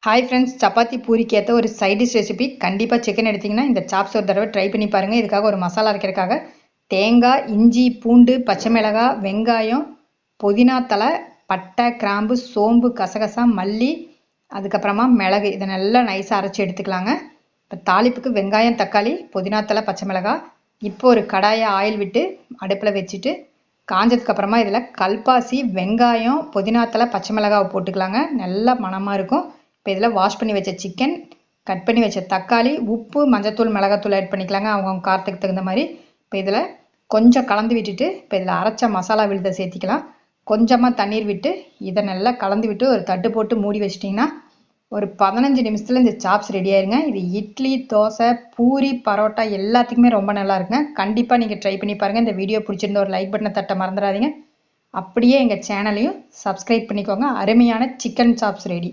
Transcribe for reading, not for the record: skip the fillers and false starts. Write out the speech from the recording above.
Hi friends, chapati பூரிக்கு ஏற்ற ஒரு சைட் டிஷ் ரெசிபி. கண்டிப்பாக சிக்கன் எடுத்திங்கன்னா இந்த சாப்ஸ் ஒரு தடவை ட்ரை பண்ணி பாருங்கள். இதுக்காக ஒரு மசாலா அரைக்கிறதுக்காக தேங்காய், இஞ்சி, பூண்டு, பச்சை மிளகாய், வெங்காயம், புதினா தலை, பட்டை, கிராம்பு, சோம்பு, கசகசா, மல்லி, அதுக்கப்புறமா மிளகு, இதை நல்லா நைஸாக அரைச்சி எடுத்துக்கலாங்க. இப்போ தாளிப்புக்கு வெங்காயம், தக்காளி, புதினா தலை, பச்சை மிளகாய். இப்போ ஒரு கடாயை ஆயில் விட்டு அடுப்பில் வச்சுட்டு காஞ்சதுக்கப்புறமா இதில் கல்பாசி, வெங்காயம், புதினா தலை, பச்சை மிளகாவை போட்டுக்கலாங்க. நல்லா மணமாக இருக்கும். இப்போ இதில் வாஷ் பண்ணி வச்ச சிக்கன், கட் பண்ணி வச்ச தக்காளி, உப்பு, மஞ்சத்தூள், மிளகாத்தூள் ஆட் பண்ணிக்கலாங்க அவங்கவுங்க காரத்துக்கு தகுந்த மாதிரி. இப்போ இதில் கொஞ்சம் கலந்து விட்டுட்டு இப்போ இதில் அரைச்ச மசாலா விழுதை சேர்த்திக்கலாம். கொஞ்சமாக தண்ணீர் விட்டு இதை நல்லா கலந்து விட்டு ஒரு தட்டு போட்டு மூடி வச்சிட்டிங்கன்னா ஒரு 15 நிமிஷத்தில் இந்த சாப்ஸ் ரெடி ஆயிருங்க. இது இட்லி, தோசை, பூரி, பரோட்டா எல்லாத்துக்குமே ரொம்ப நல்லா இருக்குங்க. கண்டிப்பாக நீங்கள் ட்ரை பண்ணி பாருங்கள். இந்த வீடியோ பிடிச்சிருந்த ஒரு லைக் பட்டனை தட்ட மறந்துடாதீங்க. அப்படியே எங்கள் சேனலையும் சப்ஸ்கிரைப் பண்ணிக்கோங்க. அருமையான சிக்கன் சாப்ஸ் ரெடி.